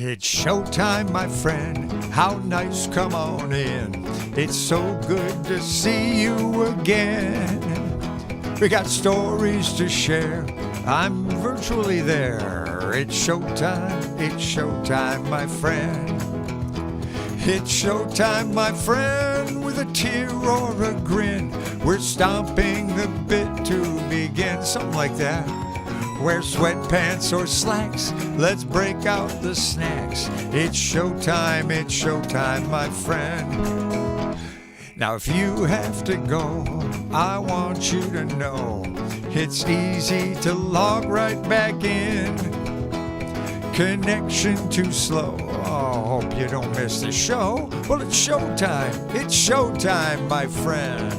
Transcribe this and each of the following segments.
It's showtime, my friend. How nice, come on in. It's so good to see you again. We got stories to share. I'm virtually there. It's showtime, my friend. It's showtime, my friend, with a tear or a grin. We're stomping the bit to begin, something like that. Wear sweatpants or slacks, let's break out the snacks. It's showtime, my friend. Now if you have to go, I want you to know it's easy to log right back in. Connection too slow, oh, hope you don't miss the show. Well, it's showtime, my friend.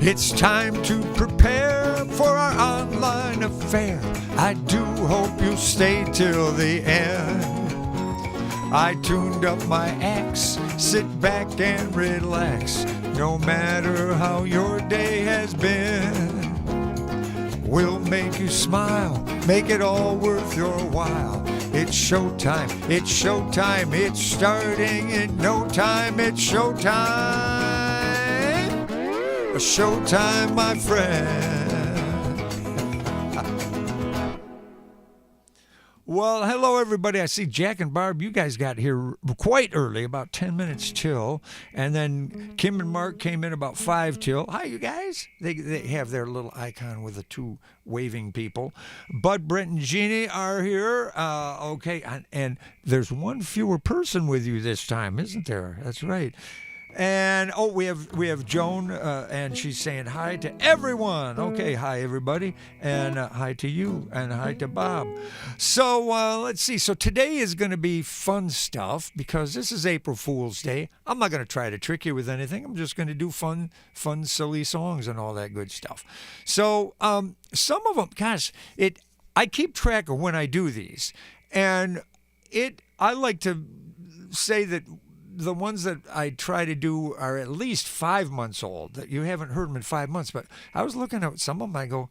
It's time to prepare for our online affair. I do hope you stay till the end. I tuned up my axe, sit back and relax. No matter how your day has been, we'll make you smile, make it all worth your while. It's showtime, it's starting in no time. It's showtime, my friend. Well, hello, everybody. I see Jack and Barb, you guys got here quite early, about 10 minutes till. And then Kim and Mark came in about 5 till. Hi, you guys. They have their little icon with the two waving people. Bud, Brent, and Jeannie are here. Okay, and there's one fewer person with you this time, isn't there? That's right. And we have Joan, and she's saying hi to everyone. Okay, hi everybody, and hi to you, and hi to Bob. So let's see. So today is going to be fun stuff because this is April Fool's Day. I'm not going to try to trick you with anything. I'm just going to do fun, silly songs and all that good stuff. So some of them, gosh, I keep track of when I do these, and I like to say that the ones that I try to do are at least 5 months old, that you haven't heard them in 5 months. But I was looking at some of them, I go,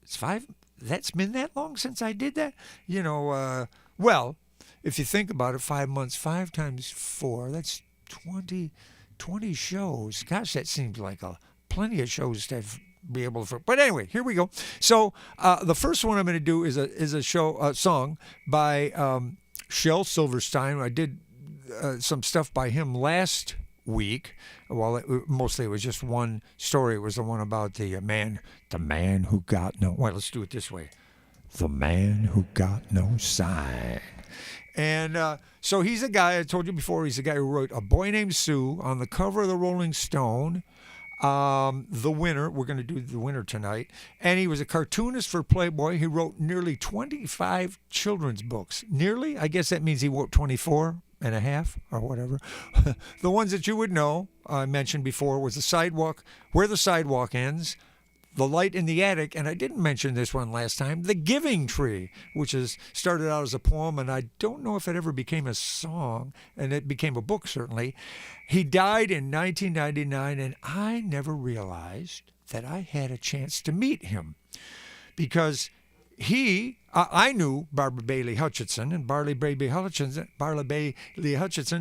it's 5? That's been that long since I did that? You know, well, if you think about it, 5 months, 5 times 4, that's 20 shows. Gosh, that seems like plenty of shows to be able to. But anyway, here we go. So the first one I'm going to do is a song by Shel Silverstein. I did some stuff by him last week. Well, mostly it was just one story. It was the one about the man who got no. Well, let's do it this way. The man who got no sign. And so he's a guy, I told you before, he's a guy who wrote A Boy Named Sue on the cover of the Rolling Stone. The Winner, we're going to do The Winner tonight. And he was a cartoonist for Playboy. He wrote nearly 25 children's books. Nearly? I guess that means he wrote 24 and a half or whatever. The ones that you would know, I mentioned before, was The Sidewalk, Where the Sidewalk Ends, The Light in the Attic, and I didn't mention this one last time, The Giving Tree, which started out as a poem, and I don't know if it ever became a song, and it became a book, certainly. He died in 1999, and I never realized that I had a chance to meet him, because I knew Barbara Bailey Hutchinson, and Barbara Bailey Hutchinson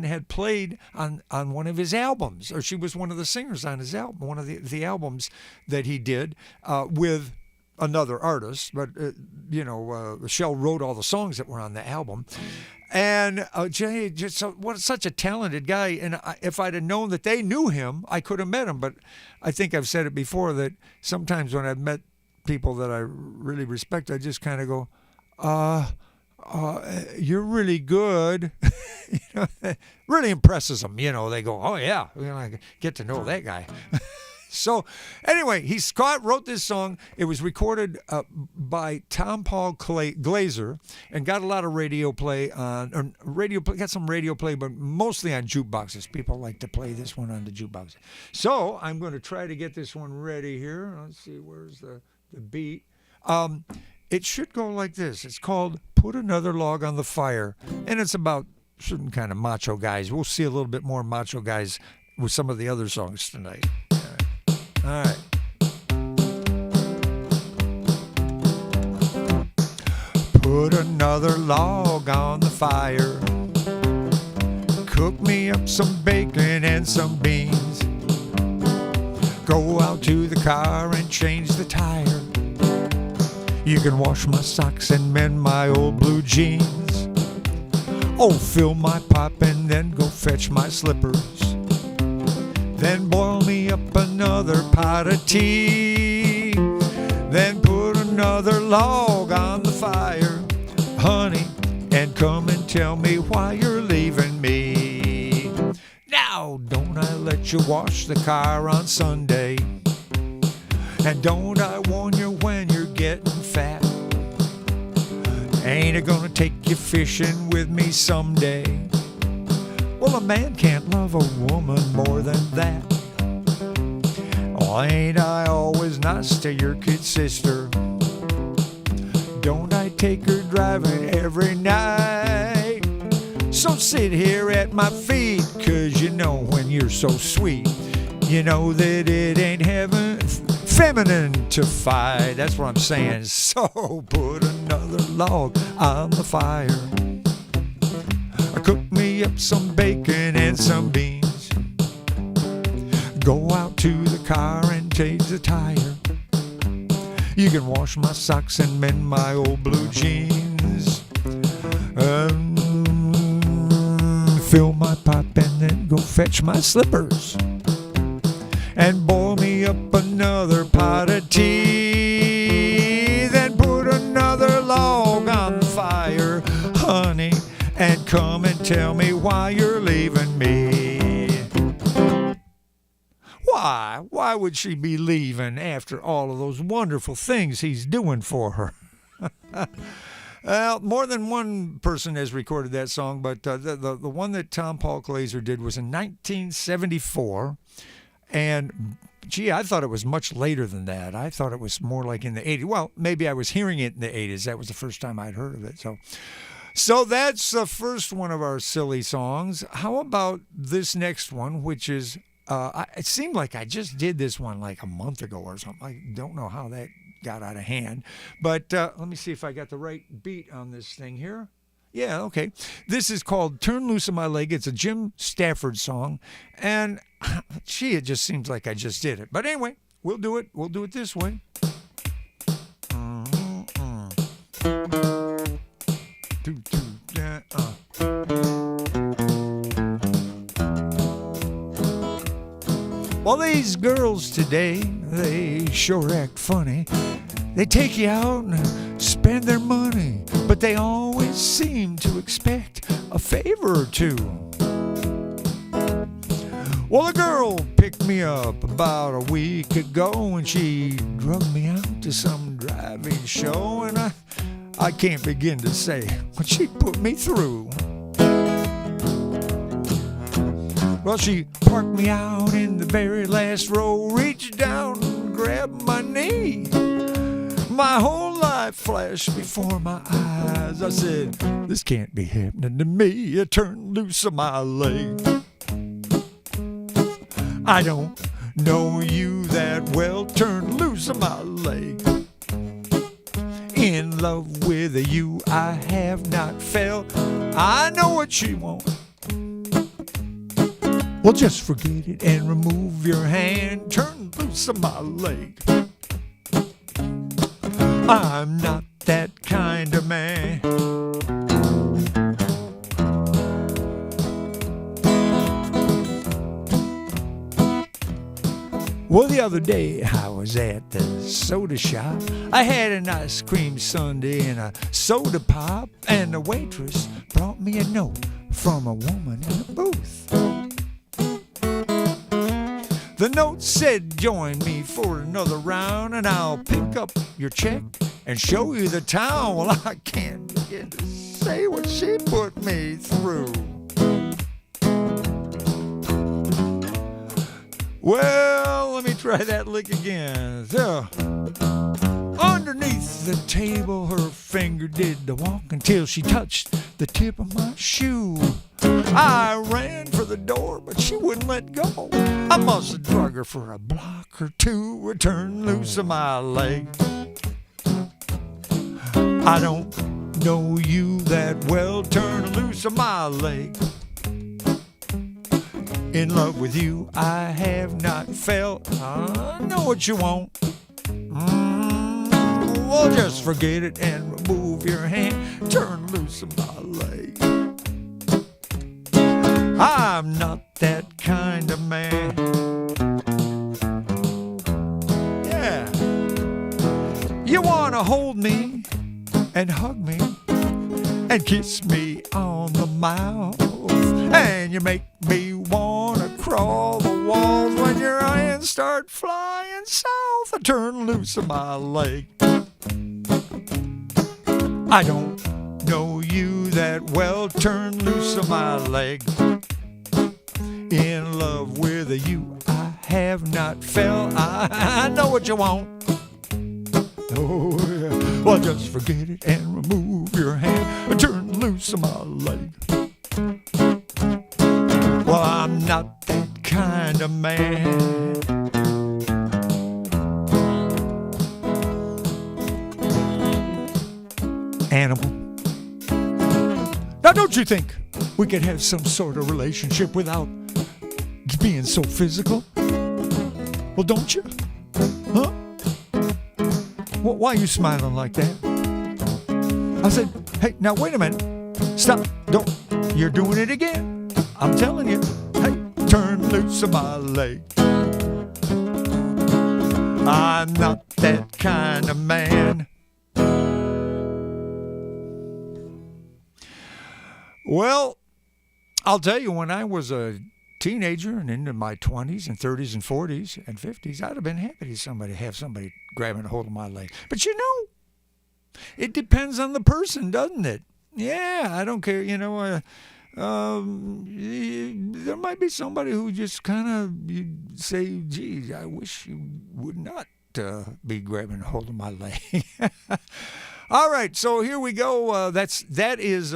had played on one of his albums, or she was one of the singers on his album, one of the albums that he did with another artist. But Shel wrote all the songs that were on the album. And Jay, such a talented guy. And if I'd have known that they knew him, I could have met him. But I think I've said it before that sometimes when I've met people that I really respect, I just kind of go, you're really good. Really impresses them. They go, oh yeah, I get to know that guy. So anyway, Scott wrote this song. It was recorded by Tom Paul Glazer and got a lot of radio play got some radio play, but mostly on jukeboxes. People like to play this one on the jukeboxes. So I'm going to try to get this one ready here. Let's see, where's the beat. it should go like this. It's called Put Another Log on the Fire, and it's about certain kind of macho guys. We'll see a little bit more macho guys with some of the other songs tonight. All right. Put another log on the fire. Cook me up some bacon and some beans. Go out to the car and change the tire. You can wash my socks and mend my old blue jeans. Oh, fill my pipe and then go fetch my slippers. Then boil me up another pot of tea. Then put another log on the fire, honey, and come and tell me why you're leaving me. Now, don't I let you wash the car on Sunday? And don't I warn you when you're getting fat? Ain't I gonna take you fishing with me someday? Well, a man can't love a woman more than that. Oh, ain't I always nice to your kid sister? Don't I take her driving every night? So sit here at my feet, 'cause you know when you're so sweet, you know that it ain't heaven feminine to fight. That's what I'm saying. So put another log on the fire. Cook me up some bacon and some beans. Go out to the car and change the tire. You can wash my socks and mend my old blue jeans. Fill my pipe and then go fetch my slippers. And boil me up another pot of tea. Then put another log on the fire, honey, and come and tell me why you're leaving me. Why? Why would she be leaving after all of those wonderful things he's doing for her? Well, more than one person has recorded that song, but the one that Tom Paul Glaser did was in 1974. And, gee, I thought it was much later than that. I thought it was more like in the 80s. Well, maybe I was hearing it in the 80s. That was the first time I'd heard of it. So that's the first one of our silly songs. How about this next one, which is, it seemed like I just did this one like a month ago or something. I don't know how that got out of hand. But let me see if I got the right beat on this thing here. Yeah, okay. This is called Turn Loose of My Leg. It's a Jim Stafford song. And, gee, it just seems like I just did it. But anyway, we'll do it. We'll do it this way. Well, these girls today, they sure act funny. They take you out and spend their money, but they always seem to expect a favor or two. Well, a girl picked me up about a week ago, and she drugged me out to some driving show, and I can't begin to say what she put me through. Well, she parked me out in the very last row, reached down and grabbed my knee. My whole life flashed before my eyes. I said, this can't be happening to me. It turned loose of my leg. I don't know you that well. Turned loose of my leg. In love with you I have not felt. I know what you want. Well, just forget it and remove your hand. Turn loose of my leg. I'm not that kind of man. Well, the other day I was at the soda shop. I had an ice cream sundae and a soda pop, and the waitress brought me a note from a woman in the booth. The note said, join me for another round and I'll pick up your check and show you the town. Well, I can't begin to say what she put me through. Well, let me try that lick again. So, underneath the table, her finger did the walk until she touched the tip of my shoe. I ran for the door, but she wouldn't let go. I must have drug her for a block or two, or turned loose of my leg. I don't know you that well, turn loose of my leg. In love with you, I have not felt. I know what you want. Well, just forget it and remove your hand. Turn loose of my leg. I'm not that kind of man. Yeah. You wanna hold me and hug me and kiss me on the mouth, and you make me wanna crawl the walls when your hands start flying south. I turn loose of my leg. I don't know you that well, turn loose of my leg. In love with you, I have not felt. I know what you want. Oh yeah. Well, just forget it and remove your hand. Turn loose of my leg. Well, I'm not that kind of man. Animal. Now, don't you think we could have some sort of relationship without being so physical? Well, don't you? Huh? Well, why are you smiling like that? I said, hey, now wait a minute. Stop. Don't. You're doing it again. I'm telling you. Hey, turn loose of my leg. I'm not that kind of man. Well, I'll tell you, when I was a teenager and into my 20s and 30s and 40s and 50s, I'd have been happy to have somebody grabbing a hold of my leg. But you know, it depends on the person, doesn't it? Yeah, I don't care. You know, there might be somebody who just kind of, you say, geez, I wish you would not be grabbing a hold of my leg. All right, so here we go. That is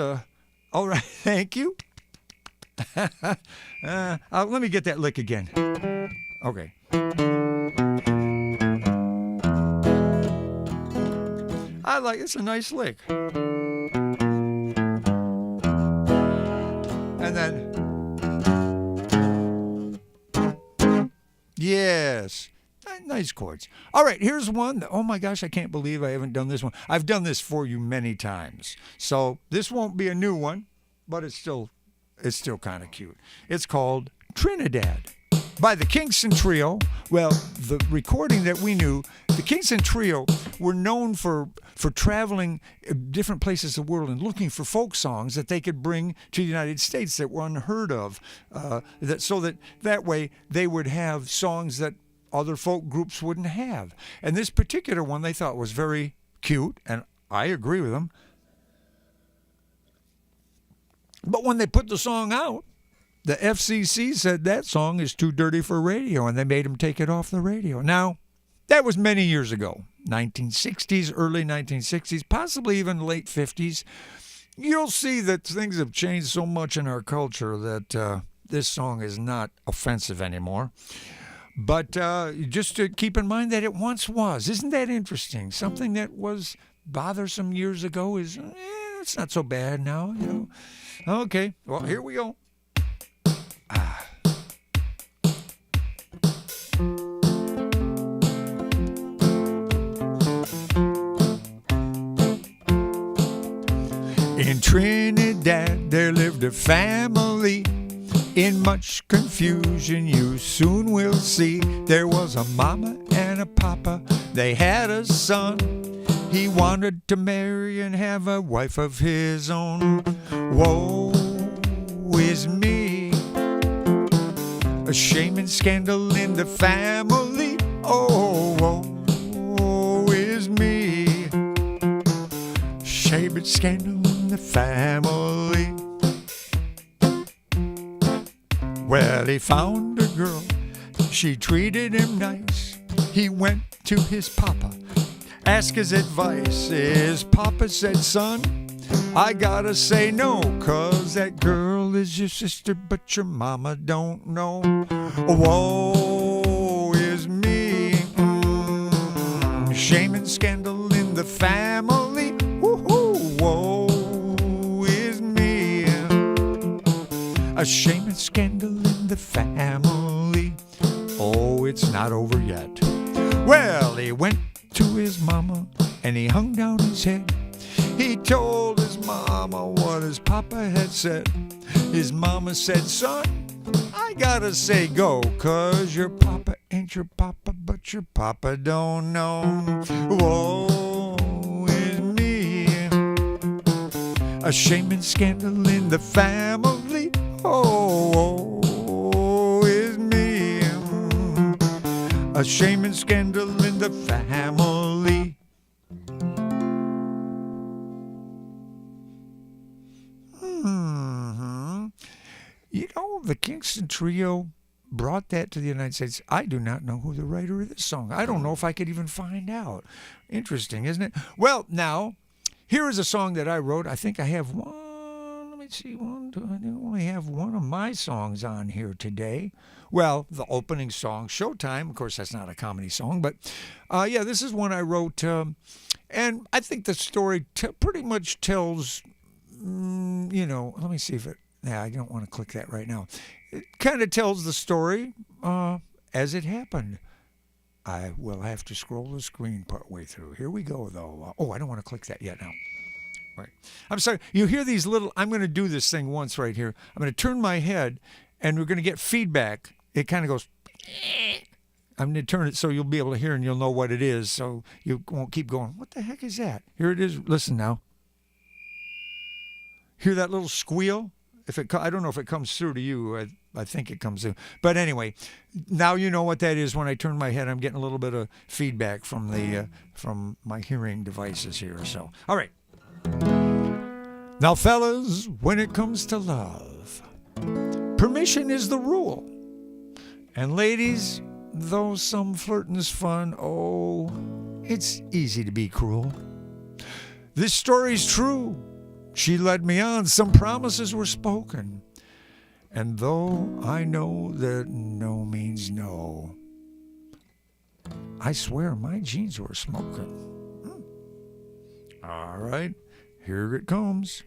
all right, thank you. Let me get that lick again. Okay. It's a nice lick. And then, yes, nice chords. All right, here's one. Oh my gosh, I can't believe I haven't done this one. I've done this for you many times. So this won't be a new one, but it's still kind of cute. It's called Trinidad by the Kingston Trio. Well, the recording that we knew, the Kingston Trio were known for traveling different places of the world and looking for folk songs that they could bring to the United States that were unheard of, that way they would have songs that other folk groups wouldn't have. And this particular one they thought was very cute, and I agree with them. But when they put the song out, the FCC said that song is too dirty for radio, and they made them take it off the radio. Now, that was many years ago, 1960s, early 1960s, possibly even late 50s. You'll see that things have changed so much in our culture that this song is not offensive anymore. But just to keep in mind that it once was. Isn't that interesting? Something that was bothersome years ago is, it's not so bad now, you know. Okay, well, here we go. In Trinidad there lived a family in much confusion. You soon will see there was a mama and a papa. They had a son. He wanted to marry and have a wife of his own. Woe is me, a shame and scandal in the family. Oh, woe is me, shame and scandal in the family. Well, he found a girl She treated him nice. He went to his papa, asked his advice. His papa said, son, I gotta say no, 'cause that girl is your sister, but your mama don't know. Woe is me. Shame and scandal in the family. Woo-hoo. Woe is me. A shame and scandal in the family. Oh, it's not over yet. Well, he went to his mama and he hung down his head. He told his mama what his papa had said. His mama said, son, I gotta say go, 'cause your papa ain't your papa, but your papa don't know. Woe is me. A shame and scandal in the family. Oh, woe is me. A shame and scandal in the family. You know, the Kingston Trio brought that to the United States. I do not know who the writer of this song. I don't know if I could even find out. Interesting, isn't it? Well, now, here is a song that I wrote. I think I have one. Let me see. One, two. I only have one of my songs on here today. Well, the opening song, Showtime. Of course, that's not a comedy song, but yeah, this is one I wrote. And I think the story pretty much tells, you know, let me see if it. Yeah, I don't want to click that right now. It kind of tells the story as it happened. I will have to scroll the screen part way through. Here we go, though. Oh, I don't want to click that yet now. Right. I'm sorry. You hear these little... I'm going to do this thing once right here. I'm going to turn my head, and we're going to get feedback. It kind of goes... I'm going to turn it so you'll be able to hear, and you'll know what it is, so you won't keep going, what the heck is that? Here it is. Listen now. Hear that little squeal? I don't know if it comes through to you. I think it comes through. But anyway, now you know what that is. When I turn my head, I'm getting a little bit of feedback from my hearing devices here. So, all right. Now, fellas, when it comes to love, permission is the rule. And ladies, though some flirting's fun, oh, it's easy to be cruel. This story's true. She led me on, some promises were spoken. And though I know that no means no, I swear my jeans were smoking. All right, here it comes.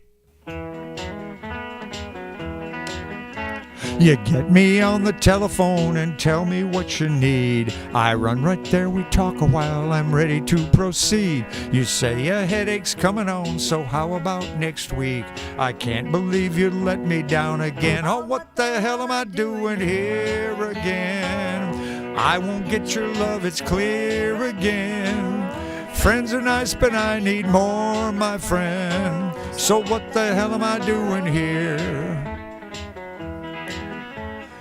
You get me on the telephone and tell me what you need. I run right there, we talk a while, I'm ready to proceed. You say a headache's coming on, so how about next week? I can't believe you let me down again. Oh, what the hell am I doing here again? I won't get your love, it's clear again. Friends are nice, but I need more, my friend. So what the hell am I doing here?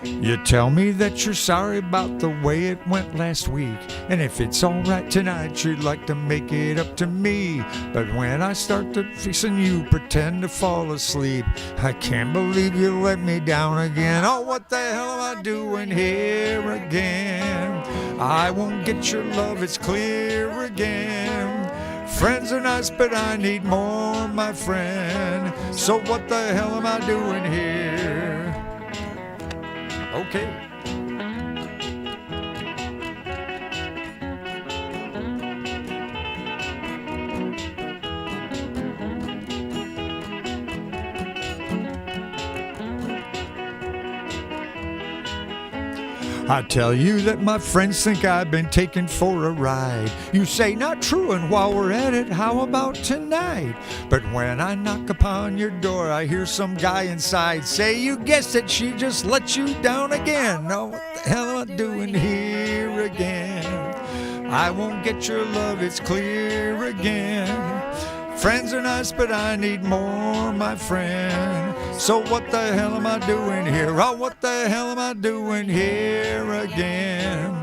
You tell me that you're sorry about the way it went last week, and if it's all right tonight, you'd like to make it up to me. But when I start to fixing you pretend to fall asleep, I can't believe you let me down again. Oh, what the hell am I doing here again? I won't get your love, it's clear again. Friends are nice, but I need more, my friend. So what the hell am I doing here? Okay. I tell you that my friends think I've been taken for a ride. You say not true, and while we're at it, how about tonight? But when I knock upon your door, I hear some guy inside say, you guessed it, she just let you down again. Oh, what the hell am I doing here again? I won't get your love, it's clear again. Friends are nice, but I need more, my friend. So what the hell am I doing here? Oh, what the hell am I doing here again?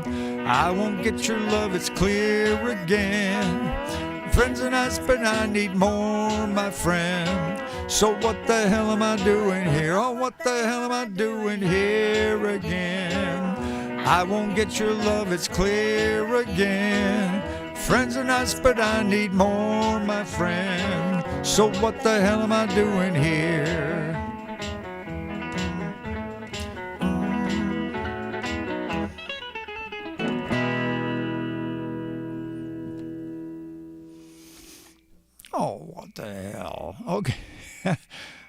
I won't get your love, it's clear again. Friends are nice, but I need more, my friend. So what the hell am I doing here? Oh, what the hell am I doing here again? I won't get your love, it's clear again. Friends are nice, but I need more, my friend. So what the hell am I doing here? Oh, what the hell? Okay.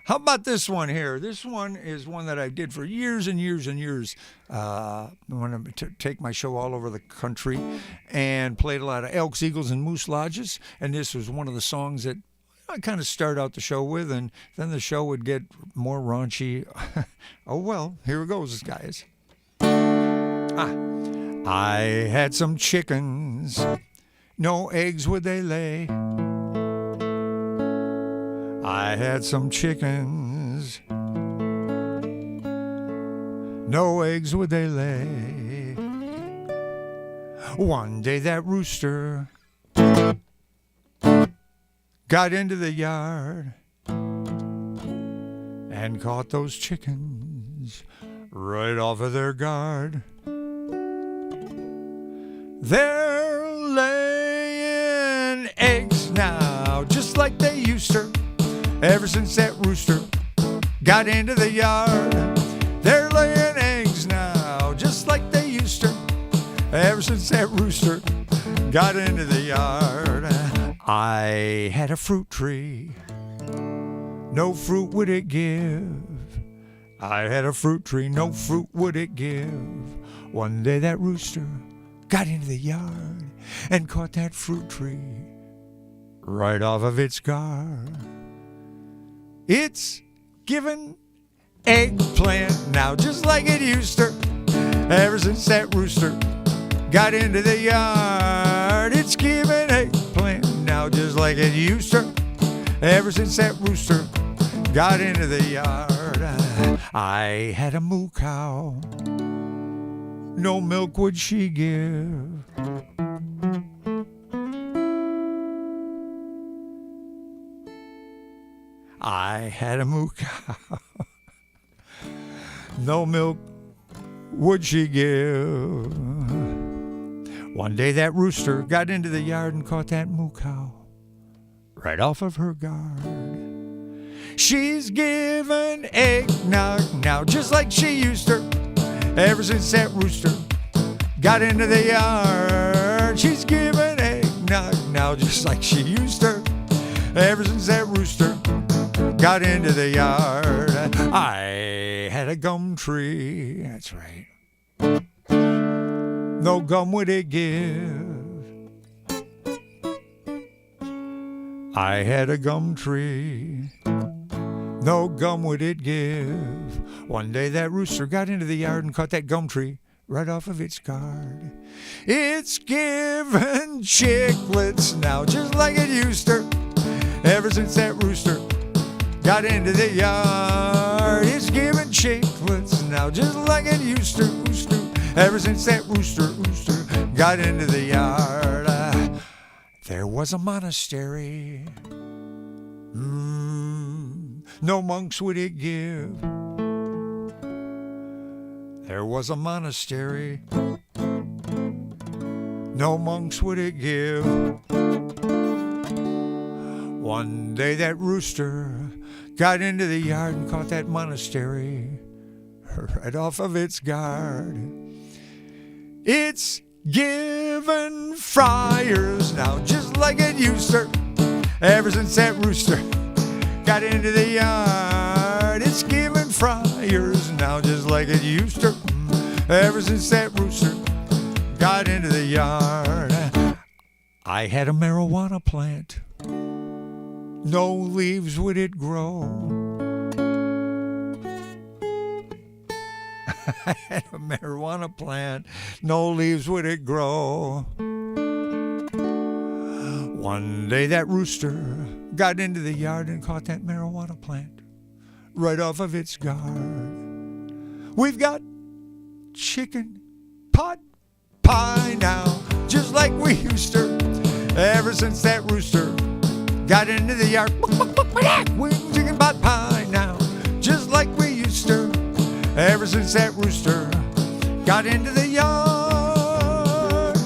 How about this one here? This one is one that I did for years and years and years. When I take my show all over the country and played a lot of Elks, Eagles, and Moose Lodges. And this was one of the songs that I kind of start out the show with, and then the show would get more raunchy. Oh, well, here it goes, guys. I had some chickens, no eggs would they lay. I had some chickens, no eggs would they lay. One day that rooster got into the yard and caught those chickens right off of their guard. They're laying eggs now, just like they used to. Ever since that rooster got into the yard, they're laying eggs now, just like they used to. Ever since that rooster got into the yard. I had a fruit tree, no fruit would it give. I had a fruit tree, no fruit would it give. One day that rooster got into the yard and caught that fruit tree right off of its guard. It's giving eggplant now, just like it used to. Ever since that rooster got into the yard, it's giving eggplant now, just like it used to. Ever since that rooster got into the yard. I had a moo cow, no milk would she give. I had a moo cow, no milk would she give. One day that rooster got into the yard and caught that moo cow right off of her guard. She's giving eggnog now, just like she used to. Ever since that rooster got into the yard, she's giving eggnog now, just like she used to. Ever since that rooster got into the yard. I had a gum tree, that's right. No gum would it give. I had a gum tree, no gum would it give. One day that rooster got into the yard and caught that gum tree right off of its guard. It's giving chicklets now, just like it used to. Ever since that rooster got into the yard, it's giving chicklets now, just like it used to. Ever since that rooster got into the yard. There was a monastery, no monks would it give. There was a monastery, no monks would it give. One day that rooster got into the yard and caught that monastery right off of its guard. It's giving friars now, just like it used to. Ever since that rooster got into the yard, it's giving friars now, just like it used to. Ever since that rooster got into the yard. I had a marijuana plant, no leaves would it grow. I had a marijuana plant, no leaves would it grow. One day that rooster got into the yard and caught that marijuana plant right off of its guard. We've got chicken pot pie now, just like we used to. Ever since that rooster got into the yard, we're chicken pot pie now, just like we used to. Ever since that rooster got into the yard.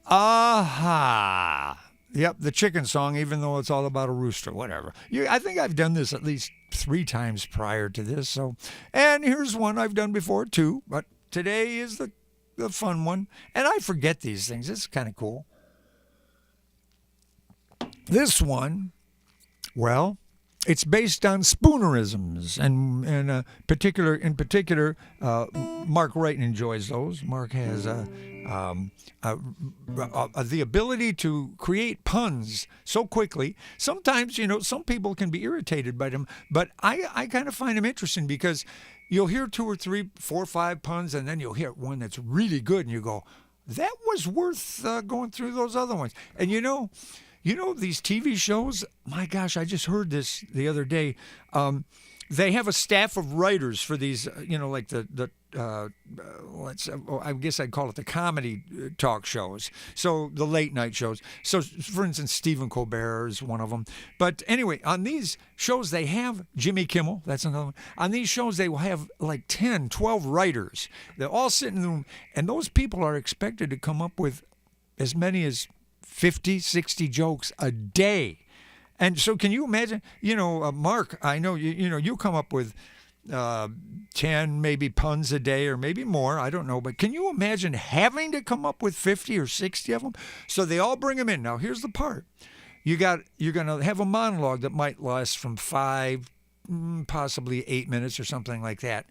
Aha. Yep, the chicken song, even though it's all about a rooster, whatever. I think I've done this at least 3 times prior to this. So, and here's one I've done before too, but today is the fun one. And I forget these things. It's kind of cool. This one, well, it's based on spoonerisms, and in particular, Mark Wrighton enjoys those. Mark has the ability to create puns so quickly. Sometimes, some people can be irritated by them, but I kind of find them interesting because you'll hear 2 or 3, 4, 5 puns, and then you'll hear one that's really good, and you go, that was worth going through those other ones. And these TV shows, my gosh, I just heard this the other day. They have a staff of writers for these, like I guess I'd call it the comedy talk shows. So the late night shows. So, for instance, Stephen Colbert is one of them. But anyway, on these shows, they have Jimmy Kimmel. That's another one. On these shows, they will have like 10, 12 writers. They all sit in the room, and those people are expected to come up with as many as 50, 60 jokes a day. And so can you imagine, Mark, I know, you come up with 10 maybe puns a day or maybe more, I don't know. But can you imagine having to come up with 50 or 60 of them? So they all bring them in. Now, here's the part. You're going to have a monologue that might last from 5, possibly 8 minutes or something like that.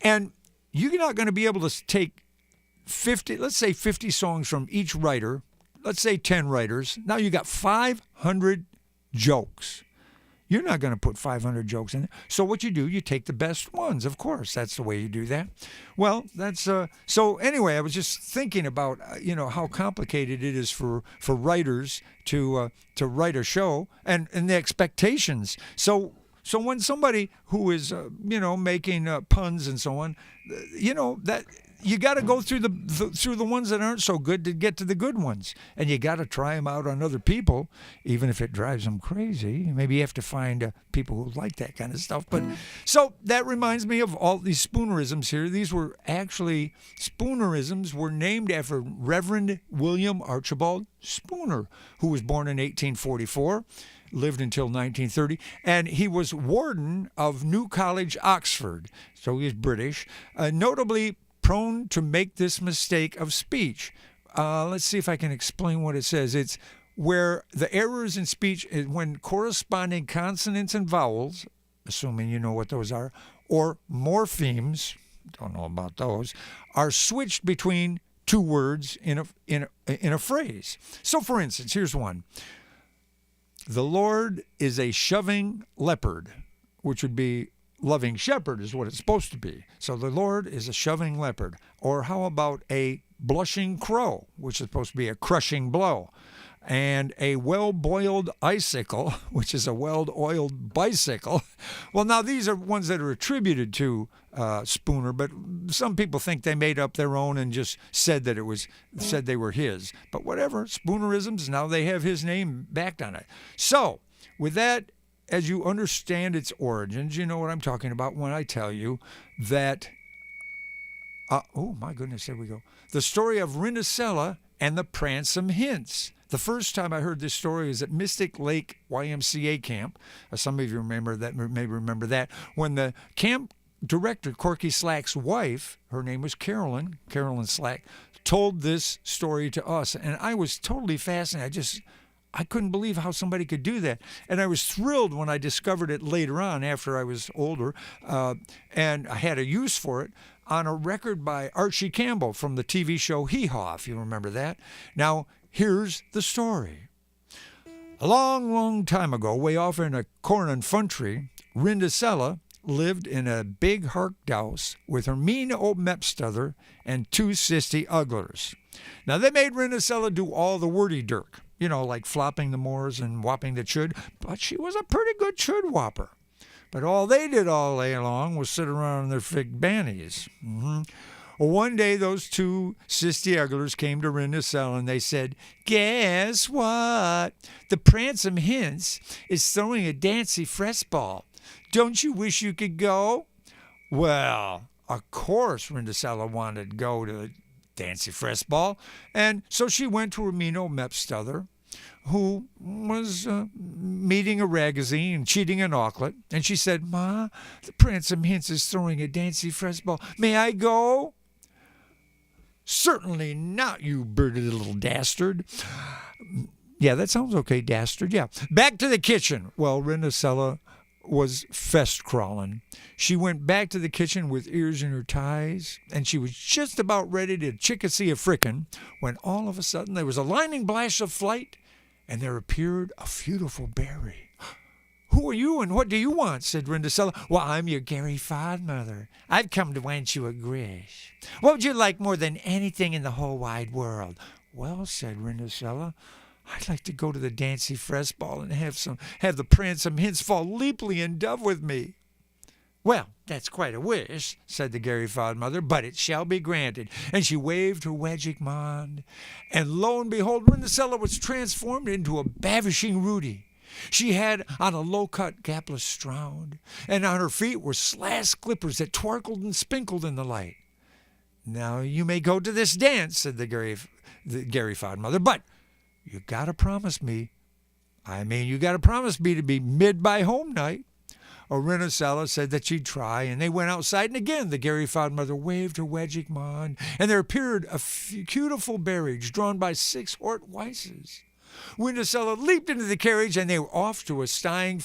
And you're not going to be able to take 50 songs from each writer. Let's say 10 writers. Now you got 500 jokes. You're not going to put 500 jokes in it. So what you do, you take the best ones. Of course, that's the way you do that. Well, that's so anyway, I was just thinking about how complicated it is for writers to write a show and the expectations. So when somebody who is making puns and so on, that you got to go through the ones that aren't so good to get to the good ones, and you got to try them out on other people, even if it drives them crazy. Maybe you have to find people who like that kind of stuff. But so that reminds me of all these spoonerisms here. These were actually spoonerisms were named after Reverend William Archibald Spooner, who was born in 1844. Lived until 1930, and he was warden of New College, Oxford, so he's British, notably prone to make this mistake of speech. Let's see if I can explain what it says. It's where the errors in speech is when corresponding consonants and vowels, assuming you know what those are, or morphemes, don't know about those, are switched between 2 words in a phrase. So, for instance, here's one. The Lord is a shoving leopard, which would be loving shepherd is what it's supposed to be. So the Lord is a shoving leopard. Or how about a blushing crow, which is supposed to be a crushing blow. And a well-boiled icicle, which is a well-oiled bicycle. Well, now these are ones that are attributed to Spooner, but some people think they made up their own and just said they were his. But whatever, Spoonerisms, now they have his name backed on it. So, with that, as you understand its origins, you know what I'm talking about when I tell you that, oh my goodness, there we go. The story of Rindicella and the Pransome Hints. The first time I heard this story is at Mystic Lake YMCA camp. Some of you may remember that. When the camp director, Corky Slack's wife, her name was Carolyn Slack, told this story to us. And I was totally fascinated. I couldn't believe how somebody could do that. And I was thrilled when I discovered it later on after I was older. And I had a use for it on a record by Archie Campbell from the TV show Hee Haw, if you remember that. Now, here's the story. A long, long time ago, way off in a corn and country, Rindicella lived in a big hark house with her mean old mepstother and 2 sissy ugglers. Now, they made Rindicella do all the wordy dirk, like flopping the moors and whopping the chud, but she was a pretty good chud whopper. But all they did all day long was sit around in their fig bannies. Well, one day those 2 sissy ugglers came to Rindicella and they said, "Guess what? The Pransome Hints is throwing a dancy fresh ball. Don't you wish you could go? Well, of course, Rindasella wanted to go to the Dancy Fresh Ball, and so she went to Hermino Mepstother, who was meeting a Ragazine and cheating an Auklet, and she said, Ma, the Pransome Hints is throwing a Dancy Fresh Ball. May I go? Certainly not, you birdie little dastard. Yeah, that sounds okay, dastard. Yeah. Back to the kitchen. Well, Rindasella was fest crawling. She went back to the kitchen with ears in her ties, and she was just about ready to chickasee a frickin' when all of a sudden there was a lightning flash of flight, and there appeared a beautiful berry. Who are you and what do you want? Said Rindasella. Well, I'm your Gary Fodmother. I've come to want you a grish. What would you like more than anything in the whole wide world? Well, said Rindasella, I'd like to go to the Dancy Fresh Ball and have the Pransome Hints fall leaply in dove with me. Well, that's quite a wish, said the Gary Fodmother, but it shall be granted. And she waved her magic wand, and lo and behold, Rindasella was transformed into a bavishing Rudy. She had on a low-cut gapless stroud, and on her feet were slash clippers that twarkled and spinkled in the light. Now you may go to this dance, said the Gary Fodmother, but you gotta promise me. You gotta promise me to be mid by home night. Rindasella said that she'd try, and they went outside, and again the Gary Fodmother waved her magic wand, and there appeared a beautiful barriage drawn by 6 Hort Weisses. Rindasella leaped into the carriage, and they were off to a flying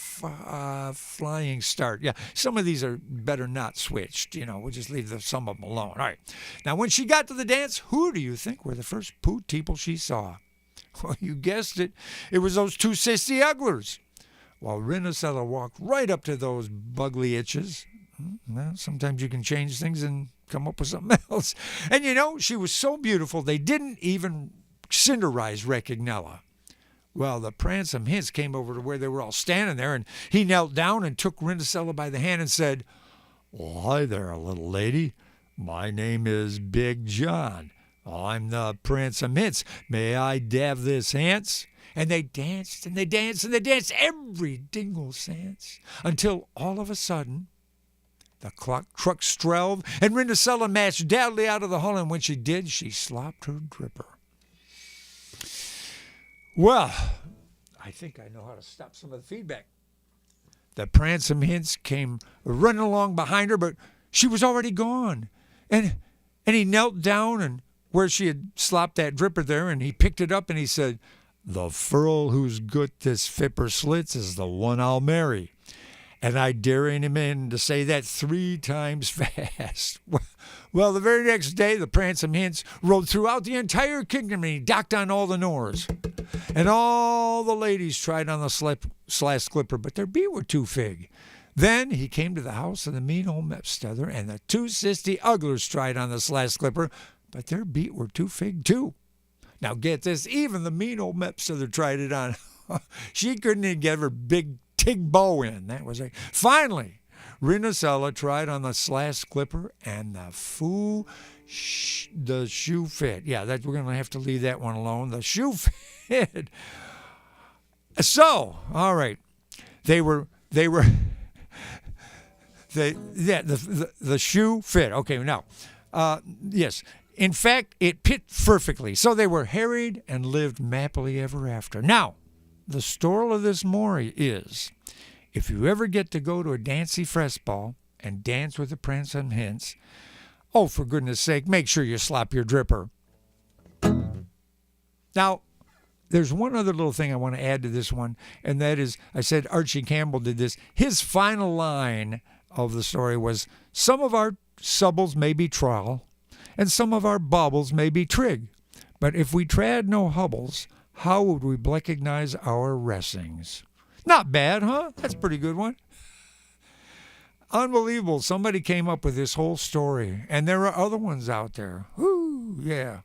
start. Yeah, some of these are better not switched. We'll just leave some of them alone. All right. Now, when she got to the dance, who do you think were the first poot people she saw? Well, you guessed it. It was those 2 sissy ugglers. While Rindasella walked right up to those bugly itches. Well, sometimes you can change things and come up with something else. And she was so beautiful, they didn't even cinderize Rechignella. Well, the Pransome Hints came over to where they were all standing there, and he knelt down and took Rindasella by the hand and said, Well, hi there, little lady. My name is Big John. I'm the Pransome Hints. May I dave this hance? And they danced, and they danced, and they danced every dingle sance, until all of a sudden the clock struck 12, and Rindasella marched deadly out of the hall, and when she did, she slopped her dripper. Well, I think I know how to stop some of the feedback. The Pransome Hints came running along behind her, but she was already gone. And he knelt down and where she had slopped that dripper there, and he picked it up and he said, The furl who's gut this fipper slits is the one I'll marry. And I dare any man to say that 3 times fast. Well, the very next day, the Pransome Hints rode throughout the entire kingdom, and he docked on all the Nors. And all the ladies tried on the slash clipper, but their beat were too fig. Then he came to the house of the mean old Mepstother, and the 2 sissy ugglers tried on the slash clipper, but their beat were too fig too. Now get this, even the mean old Mepstother tried it on. She couldn't even get her big tig bow in. That was it. Finally, Rindasella tried on the slash clipper, and the shoe fit. Yeah, we're going to have to leave that one alone. The shoe fit. So, all right, the shoe fit. Okay, now, yes. In fact, it fit perfectly. So they were harried and lived happily ever after. Now, the story of this story is, if you ever get to go to a Dancy Fresh Ball and dance with the Pransome Hints, oh, for goodness sake, make sure you slop your dripper. Now, there's one other little thing I want to add to this one, and that is, I said Archie Campbell did this. His final line of the story was, some of our subbles may be troll, and some of our baubles may be trig, but if we trad no hubbles, how would we recognize our ressings? Not bad, huh? That's a pretty good one. Unbelievable. Somebody came up with this whole story, and there are other ones out there. Woo, yeah.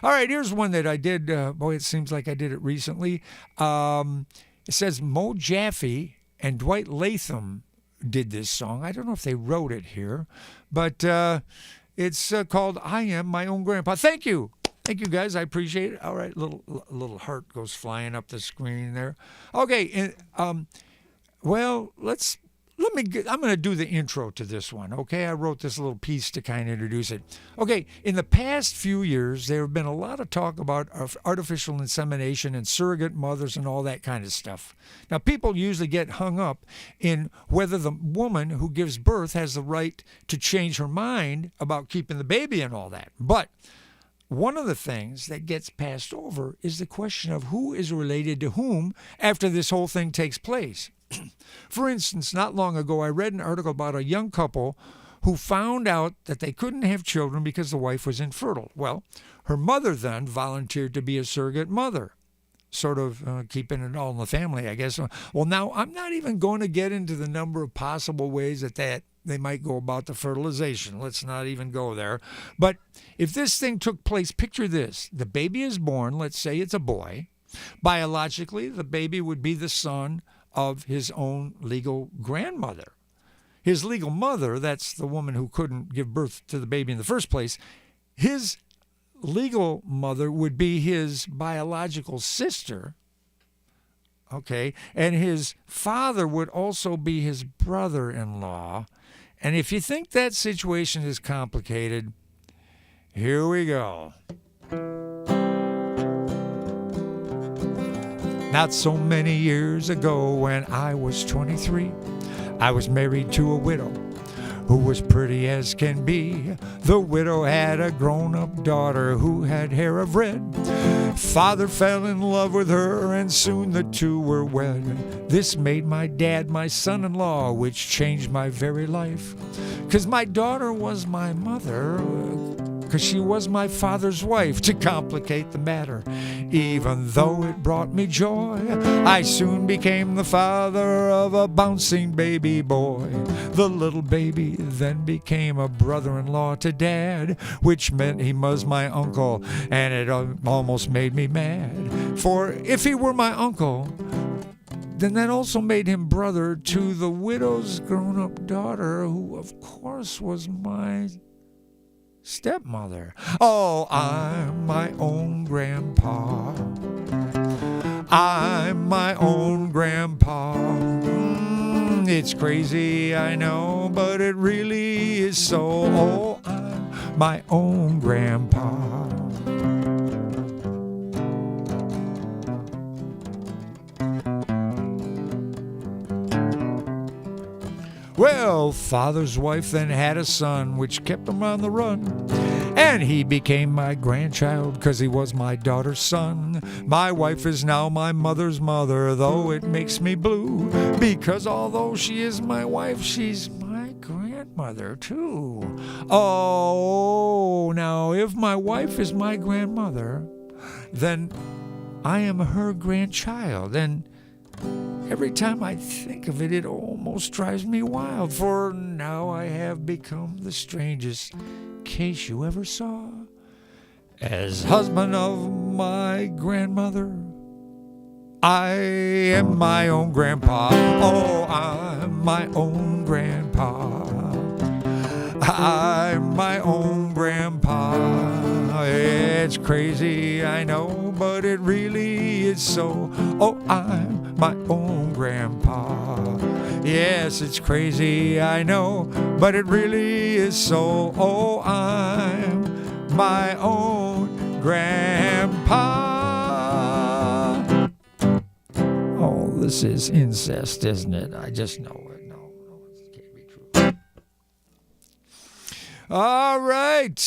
All right, here's one that I did. Boy, it seems like I did it recently. It says Mo Jaffe and Dwight Latham did this song. I don't know if they wrote it here, but it's called I Am My Own Grandpa. Thank you. Thank you, guys. I appreciate it. All right, little heart goes flying up the screen there. Okay, well, let's I'm going to do the intro to this one, okay? I wrote this little piece to kind of introduce it. Okay, in the past few years, there have been a lot of talk about artificial insemination and surrogate mothers and all that kind of stuff. Now, people usually get hung up in whether the woman who gives birth has the right to change her mind about keeping the baby and all that. But one of the things that gets passed over is the question of who is related to whom after this whole thing takes place. For instance, not long ago, I read an article about a young couple who found out that they couldn't have children because the wife was infertile. Well, her mother then volunteered to be a surrogate mother, sort of keeping it all in the family, I guess. Well, now, I'm not even going to get into the number of possible ways that they might go about the fertilization. Let's not even go there. But if this thing took place, picture this. The baby is born, let's say it's a boy. Biologically, the baby would be the son of his own legal grandmother. His legal mother, that's the woman who couldn't give birth to the baby in the first place, his legal mother would be his biological sister, okay? And his father would also be his brother-in-law. And if you think that situation is complicated, here we go. Not so many years ago, when I was 23, I was married to a widow who was pretty as can be. The widow had a grown-up daughter who had hair of red. Father fell in love with her, and soon the two were wed. This made my dad my son-in-law, which changed my very life. 'Cause my daughter was my mother, 'cause she was my father's wife, to complicate the matter. Even though it brought me joy, I soon became the father of a bouncing baby boy. The little baby then became a brother-in-law to Dad, which meant he was my uncle, and it almost made me mad. For if he were my uncle, then that also made him brother to the widow's grown-up daughter, who of course was my stepmother. Oh, I'm my own grandpa. I'm my own grandpa. It's crazy, I know, but it really is so. Oh, I'm my own grandpa. Well, father's wife then had a son, which kept him on the run. And he became my grandchild, 'cause he was my daughter's son. My wife is now my mother's mother, though it makes me blue. Because although she is my wife, she's my grandmother, too. Oh, now if my wife is my grandmother, then I am her grandchild. And every time I think of it, it almost drives me wild, for now I have become the strangest case you ever saw. As husband of my grandmother, I am my own grandpa. Oh, I'm my own grandpa. I'm my own grandpa. It's crazy, I know, but it really is so. Oh, I'm my own grandpa. Yes, it's crazy, I know, but it really is so. Oh, I'm my own grandpa. Oh, this is incest, isn't it? I just know it. No, it can't be true. All right.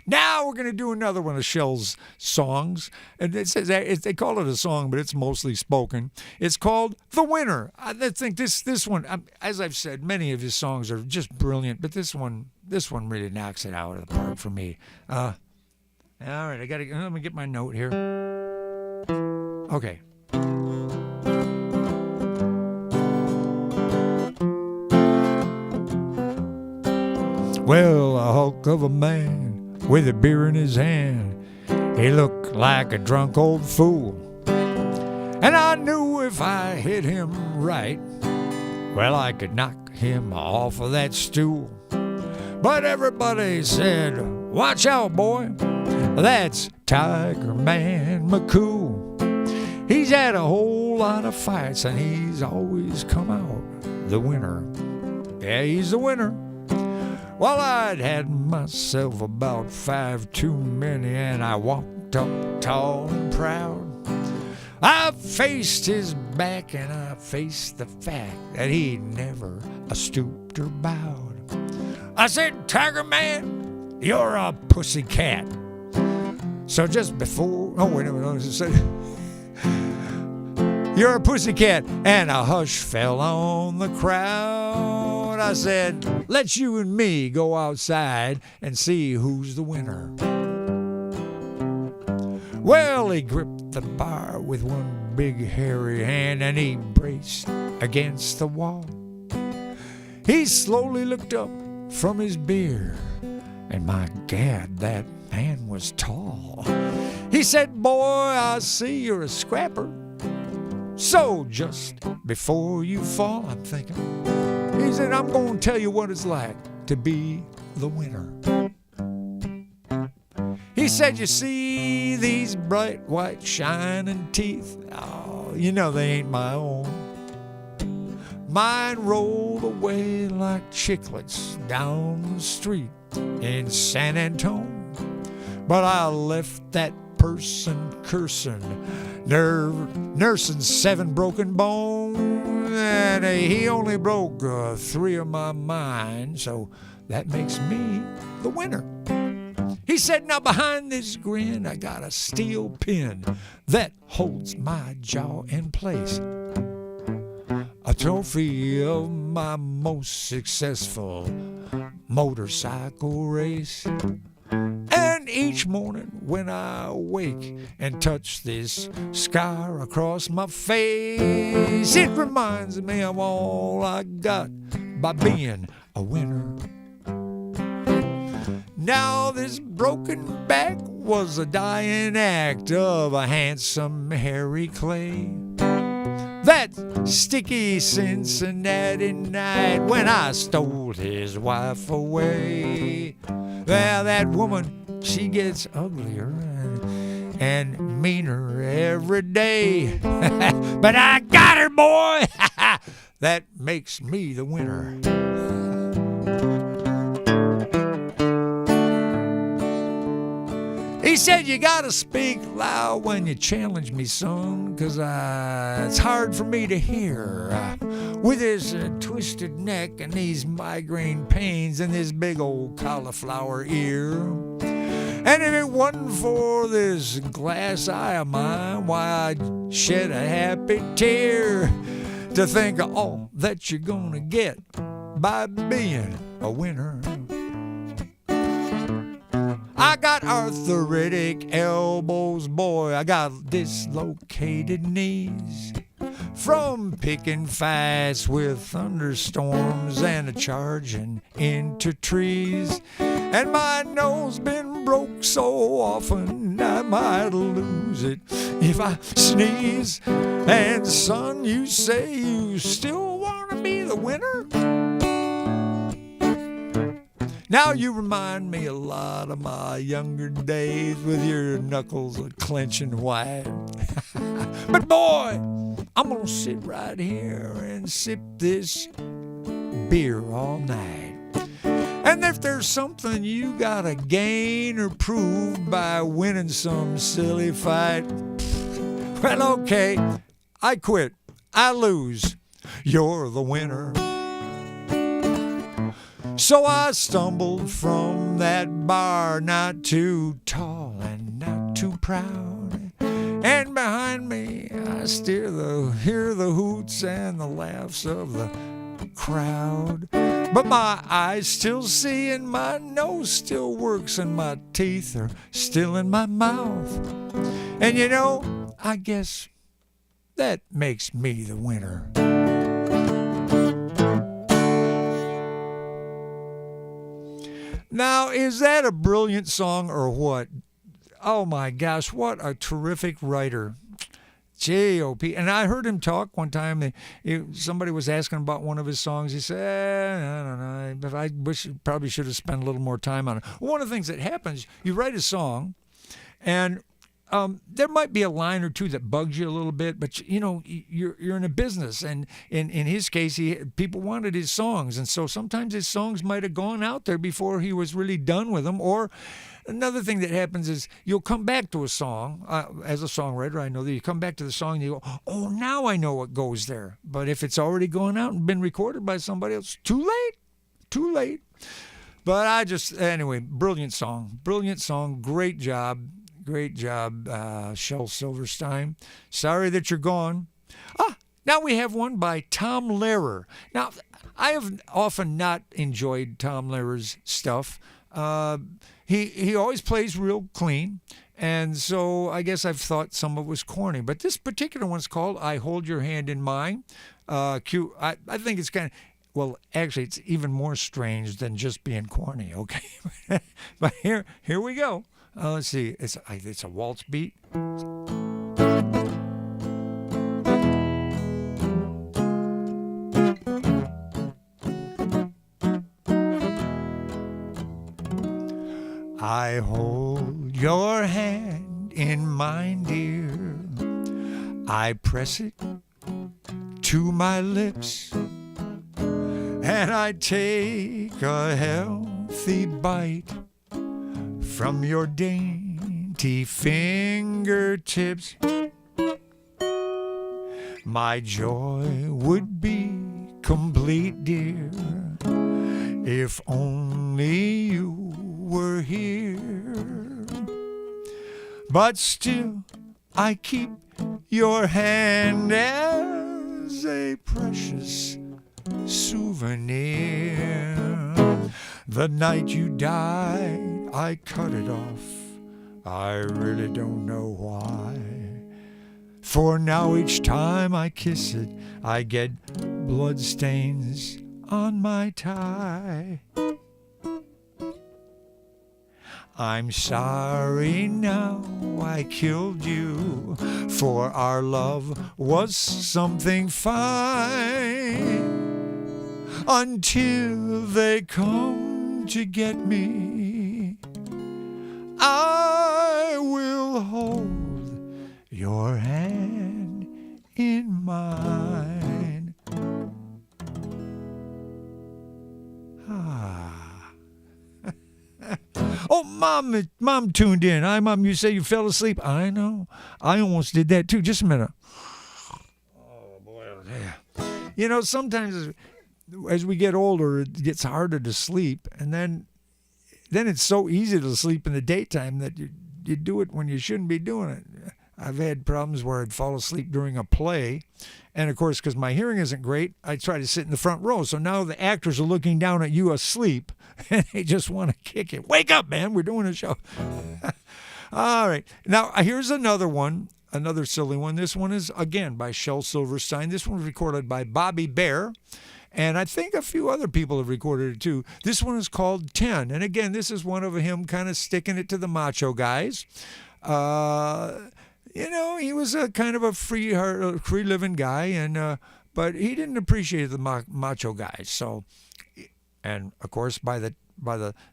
Now we're going to do another one of Shell's songs. And it says they call it a song, but it's mostly spoken. It's called The Winner. I think this one, as I've said, many of his songs are just brilliant, but this one really knocks it out of the park for me. All right, let me get my note here. Okay. Well, a hulk of a man with a beer in his hand, he looked like a drunk old fool. And I knew if I hit him right, well, I could knock him off of that stool. But everybody said, watch out, boy, that's Tiger Man McCool. He's had a whole lot of fights, and he's always come out the winner. Yeah, he's the winner. Well, I'd had myself about 5 too many, and I walked up tall and proud. I faced his back, and I faced the fact that he'd never stooped or bowed. I said, Tiger Man, you're a pussycat. So just before, oh wait a minute, I said, you're a pussycat, and a hush fell on the crowd. I said, let's you and me go outside and see who's the winner. Well, he gripped the bar with one big hairy hand, and he braced against the wall. He slowly looked up from his beer, and my gad, that man was tall. He said, boy, I see you're a scrapper. So just before you fall, I'm thinking, he said, I'm going to tell you what it's like to be the winner. He said, you see these bright white shining teeth? Oh, you know they ain't my own. Mine rolled away like chiclets down the street in San Antone. But I left that person cursing, nursing 7 broken bones, and he only broke 3 of my mind, so that makes me the winner. He said, now behind this grin, I got a steel pin that holds my jaw in place. A trophy of my most successful motorcycle race. And each morning when I wake and touch this scar across my face, it reminds me of all I got by being a winner. Now this broken back was a dying act of a handsome Harry Clay. That sticky Cincinnati night when I stole his wife away. Well, that woman, she gets uglier and meaner every day. But I got her, boy! That makes me the winner. He said, you gotta speak loud when you challenge me, son, 'cause it's hard for me to hear. With his twisted neck and these migraine pains and this big old cauliflower ear. And if it wasn't for this glass eye of mine, why, I'd shed a happy tear to think of all that you're gonna get by being a winner. I got arthritic elbows, boy, I got dislocated knees from picking fights with thunderstorms and charging into trees. And my nose been broke so often I might lose it if I sneeze. And son, you say you still want to be the winner? Now you remind me a lot of my younger days with your knuckles clenching wide. But boy, I'm gonna sit right here and sip this beer all night. And if there's something you gotta gain or prove by winning some silly fight, well, okay, I quit. I lose. You're the winner. So I stumbled from that bar, not too tall and not too proud. And behind me, I hear the hoots and the laughs of the crowd. But my eyes still see, and my nose still works, and my teeth are still in my mouth. And you know, I guess that makes me the winner. Now, is that a brilliant song or what? Oh my gosh, what a terrific writer. J.O.P. And I heard him talk one time. Somebody was asking about one of his songs. He said, I don't know, but I wish probably should have spent a little more time on it. One of the things that happens, you write a song, and there might be a line or two that bugs you a little bit, but you're in a business, and in his case, people wanted his songs, and so sometimes his songs might have gone out there before he was really done with them. Or another thing that happens is you'll come back to a song as a songwriter. I know that you come back to the song and you go, "Oh, now I know what goes there." But if it's already gone out and been recorded by somebody else, too late. But anyway, brilliant song, great job, Shel Silverstein. Sorry that you're gone. Now we have one by Tom Lehrer. Now, I have often not enjoyed Tom Lehrer's stuff. He always plays real clean, and so I guess I've thought some of it was corny. But this particular one's called "I Hold Your Hand in Mine." Cute. I think it's kind of... Well, actually, it's even more strange than just being corny, okay? But here we go. Let's see. It's a waltz beat. I hold your hand in mine, dear. I press it to my lips, and I take a healthy bite from your dainty fingertips. My joy would be complete, dear, if only you were here. But still, I keep your hand as a precious souvenir. The night you died, I cut it off. I really don't know why. For now each time I kiss it, I get bloodstains on my tie. I'm sorry now I killed you, for our love was something fine. Until they come to get me, I will hold your hand in mine. Oh, Mom tuned in. Hi, Mom. You say you fell asleep? I know. I almost did that, too. Just a minute. Oh, boy. Yeah. Sometimes as we get older, it gets harder to sleep. And then it's so easy to sleep in the daytime that you do it when you shouldn't be doing it. I've had problems where I'd fall asleep during a play. And, of course, because my hearing isn't great, I try to sit in the front row. So now the actors are looking down at you asleep, and they just want to kick you. Wake up, man. We're doing a show. All right. Now, here's another one, another silly one. This one is, again, by Shel Silverstein. This one was recorded by Bobby Bare. And I think a few other people have recorded it, too. This one is called 10. And, again, this is one of him kind of sticking it to the macho guys. He was a kind of a free-living guy, and but he didn't appreciate the macho guys. So, and of course, by the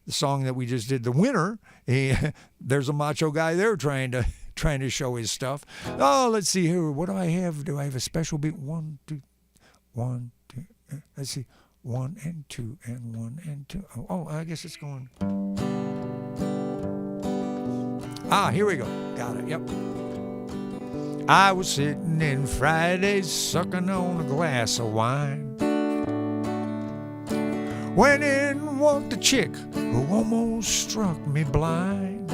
song that we just did, "The Winner," there's a macho guy there trying to show his stuff. Oh, let's see here. What do I have? Do I have a special beat? 1, 2, 1, 2. Let's see. 1 and 2 and 1 and 2. Oh, I guess it's going. Here we go. Got it. Yep. I was sitting in Fridays sucking on a glass of wine when in walked a chick who almost struck me blind.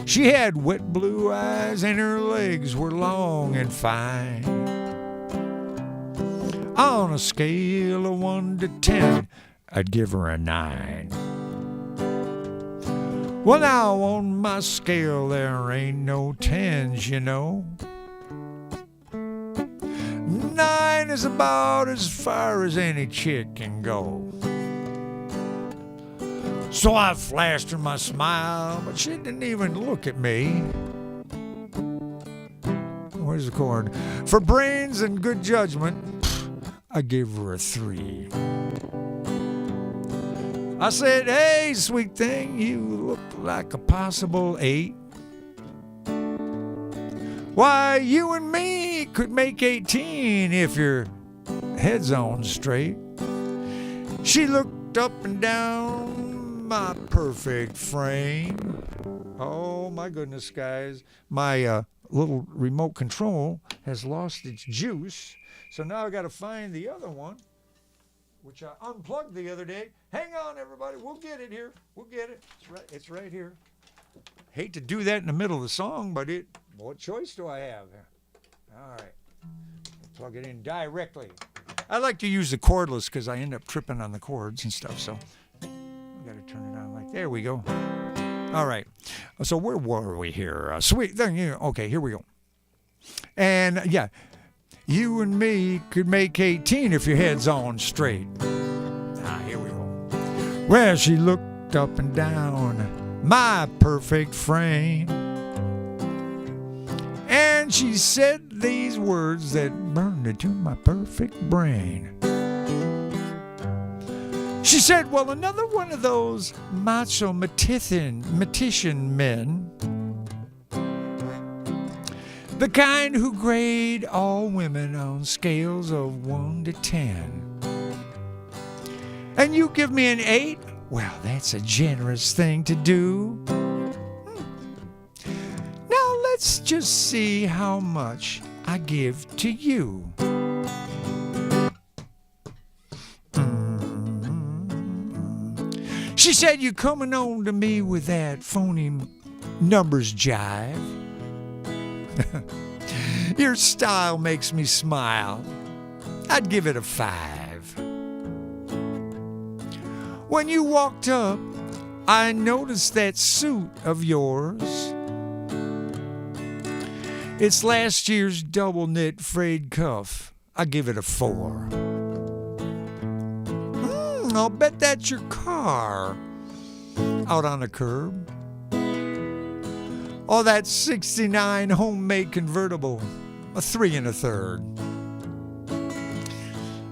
She had wet blue eyes and her legs were long and fine. On a scale of 1 to 10, I'd give her a 9. Well, now on my scale there ain't no 10s, 9 is about as far as any chick can go. So I flashed her my smile, but she didn't even look at me. Where's the chord? For brains and good judgment, I gave her a 3. I said, "Hey, sweet thing, you look like a possible 8. Why, you and me could make 18 if your head's on straight. She looked up and down my perfect frame. Oh my goodness, guys. My little remote control has lost its juice. So now I got to find the other one, which I unplugged the other day. Hang on, everybody. We'll get it here. We'll get it. It's right here. Hate to do that in the middle of the song, but what choice do I have? All right. Plug it in directly. I like to use the cordless because I end up tripping on the cords and stuff. So I got to turn it on like, there we go. All right. So where were we here? Sweet. Okay, here we go. And yeah, you and me could make 18 if your head's on straight. Here we go. Well, she looked up and down my perfect frame. And she said these words that burned into my perfect brain. She said, well, another one of those macho matician men, the kind who grade all women on scales of 1 to 10. And you give me an 8? Well, that's a generous thing to do. Now let's just see how much I give to you. She said, you coming on to me with that phony numbers jive. Your style makes me smile. I'd give it a 5. When you walked up, I noticed that suit of yours. It's last year's double knit frayed cuff. I give it a 4. I'll bet that's your car out on the curb. Oh, that 69 homemade convertible, a 3 1/3.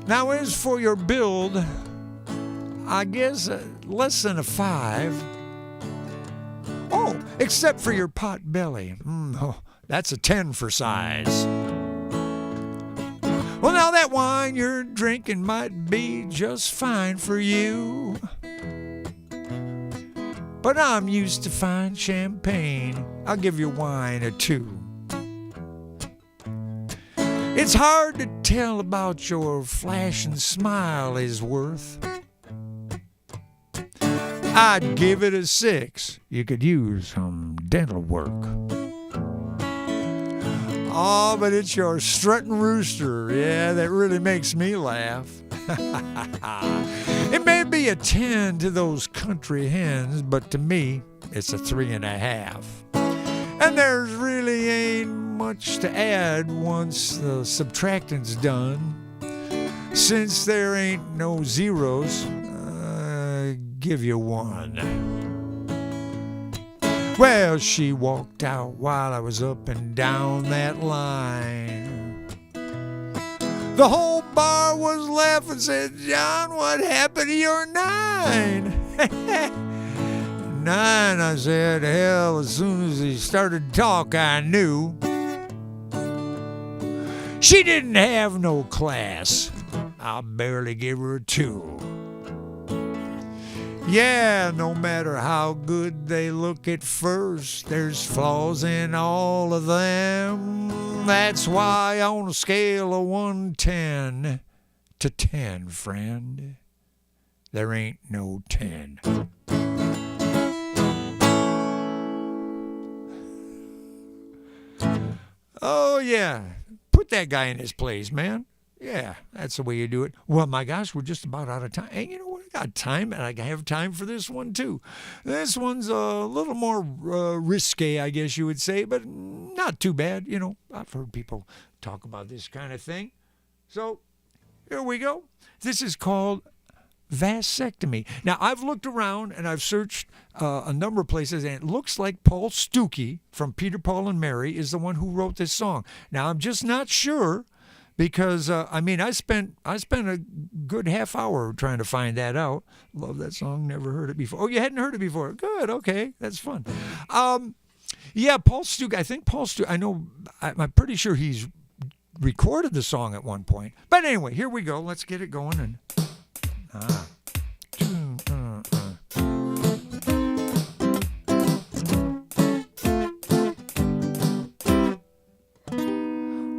Now, as for your build, I guess less than a 5. Oh, except for your pot belly. That's a 10 for size. Well, now that wine you're drinking might be just fine for you. But I'm used to fine champagne. I'll give your wine a 2. It's hard to tell about your flashing smile is worth. I'd give it a 6. You could use some dental work. Oh, but it's your strutting rooster, yeah, that really makes me laugh. It may be a 10 to those country hens, but to me, it's a 3 1/2. And there's really ain't much to add once the subtracting's done. Since there ain't no zeros, give you 1. Well, she walked out while I was up and down that line. The whole bar was laughing, said, John, what happened to your 9? 9, I said, hell, as soon as he started to talk, I knew. She didn't have no class. I barely gave her a 2. Yeah, no matter how good they look at first, there's flaws in all of them. That's why on a scale of 1 to 10, friend, there ain't no 10. Oh, yeah. Put that guy in his place, man. Yeah, that's the way you do it. Well, my gosh, we're just about out of time. Hey, you know what? I got time, and I have time for this one, too. This one's a little more risque, I guess you would say, but not too bad. You know, I've heard people talk about this kind of thing. So, here we go. This is called vasectomy. Now, I've looked around, and I've searched a number of places, and it looks like Paul Stuckey from Peter, Paul, and Mary is the one who wrote this song. Now, I'm just not sure. Because, I spent a good half hour trying to find that out. Love that song, never heard it before. Oh, you hadn't heard it before. Good, okay, that's fun. Yeah, Paul Stu. I think Paul Stu. I know. I'm pretty sure he's recorded the song at one point. But anyway, here we go. Let's get it going. And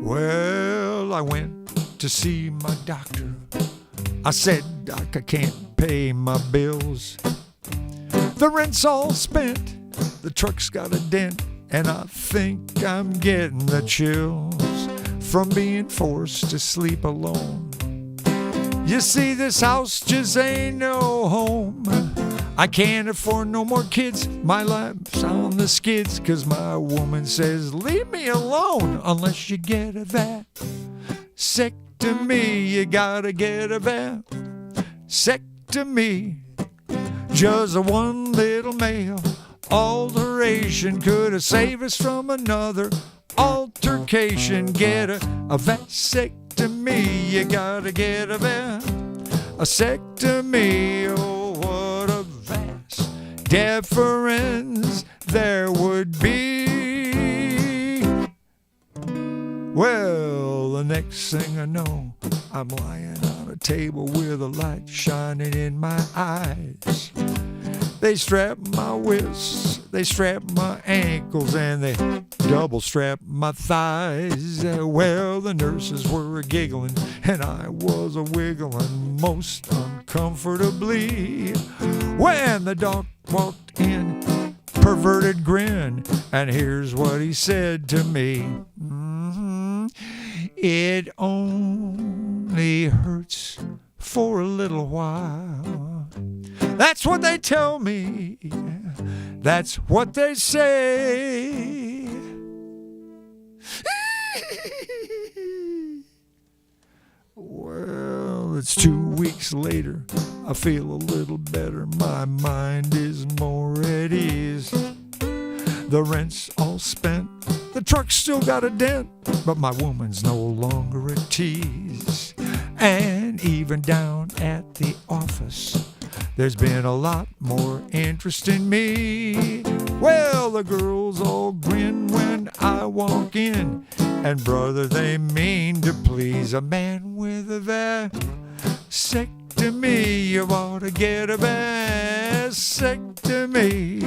Well, I went to see my doctor. I said, Doc, I can't pay my bills. The rent's all spent. The truck's got a dent. And I think I'm getting the chills from being forced to sleep alone. You see, this house just ain't no home. I can't afford no more kids. My life's on the skids, 'cause my woman says, leave me alone unless you get a vasectomy. You gotta get a vasectomy. Just one little male alteration could have saved us from another altercation. Get a vasectomy. You gotta get a vasectomy. Oh, what a vast difference there would be. Well, the next thing I know, I'm lying on a table with a light shining in my eyes. They strap my wrists, they strap my ankles, and they double strap my thighs. Well, the nurses were giggling, and I was wiggling most uncomfortably when the doc walked in, perverted grin, and here's what he said to me. It only hurts for a little while. That's what they tell me. That's what they say. Well, it's 2 weeks later. I feel a little better. My mind is more at ease. The rent's all spent. The truck's still got a dent, but my woman's no longer a tease. And even down at the office, there's been a lot more interest in me. Well, the girls all grin when I walk in, and brother, they mean to please. A man with a vasectomy, you ought to get a vasectomy.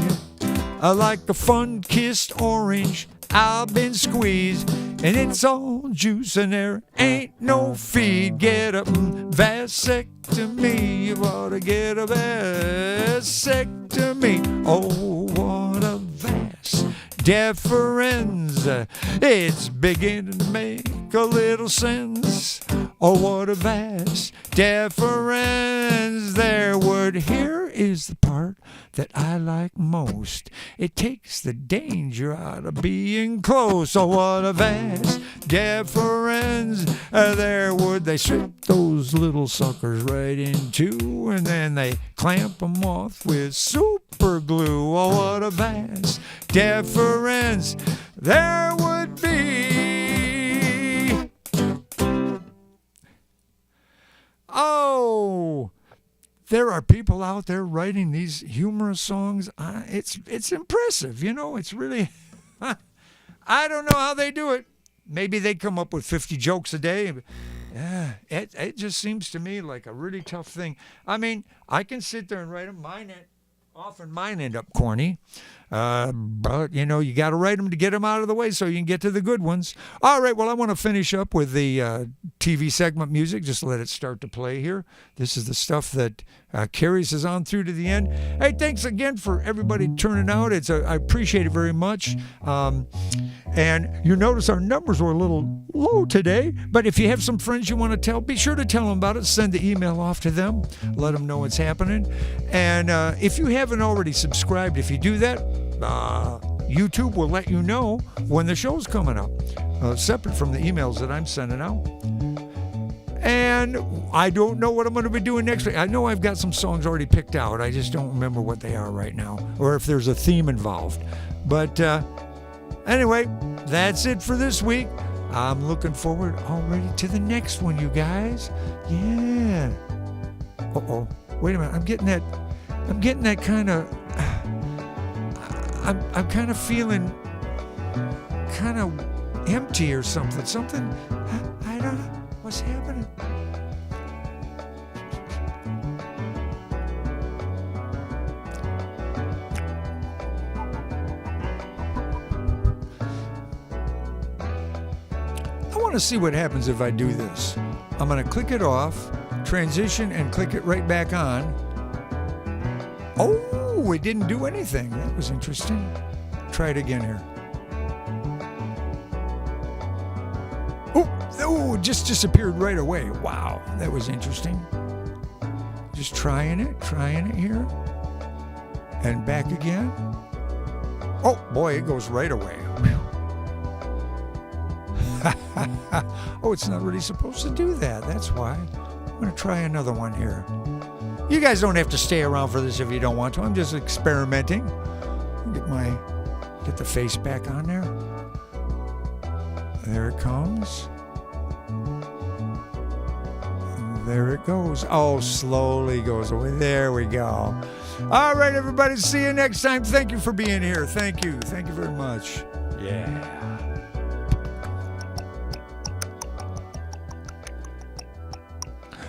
Like a fun-kissed orange, I've been squeezed, and it's all juice and there ain't no feed. Get a vasectomy. You ought to get a vasectomy. Oh, what a vast difference. It's beginning to make a little sense. Oh, what a vast difference there would. Here is the part that I like most. It takes the danger out of being close. Oh, what a vast difference there would. They strip those little suckers right in two, and then they clamp them off with super glue. Oh, what a vast difference there would be. Oh, there are people out there writing these humorous songs. It's impressive, you know. It's really, I don't know how they do it. Maybe they come up with 50 jokes a day. Yeah, it just seems to me like a really tough thing. I mean, I can sit there and write them. Often mine end up corny. But, you know, you got to write them to get them out of the way so you can get to the good ones. All right, well, I want to finish up with the TV segment music. Just let it start to play here. This is the stuff that carries us on through to the end. Hey, thanks again for everybody turning out. I appreciate it very much. And you notice our numbers were a little low today, but if you have some friends you want to tell, be sure to tell them about it. Send the email off to them. Let them know it's happening. And if you haven't already subscribed, if you do that, YouTube will let you know when the show's coming up, separate from the emails that I'm sending out. And I don't know what I'm going to be doing next week. I know I've got some songs already picked out. I just don't remember what they are right now, or if there's a theme involved. But anyway, that's it for this week. I'm looking forward already to the next one, you guys. Yeah. Uh-oh. Wait a minute. I'm getting that kind of... I'm kind of feeling kind of empty or something. I don't know what's happening. I want to see what happens if I do this. I'm going to click it off, transition, and click it right back on. Oh, it didn't do anything. That was interesting. Try it again here. Oh, it just disappeared right away. Wow, that was interesting. Just trying it here. And back again. Oh, boy, it goes right away. Oh, it's not really supposed to do that. That's why. I'm going to try another one here. You guys don't have to stay around for this if you don't want to. I'm just experimenting. Get the face back on there. There it comes. And there it goes. Oh, slowly goes away. There we go. All right, everybody. See you next time. Thank you for being here. Thank you. Thank you very much. Yeah.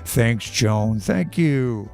Thanks, Joan. Thank you.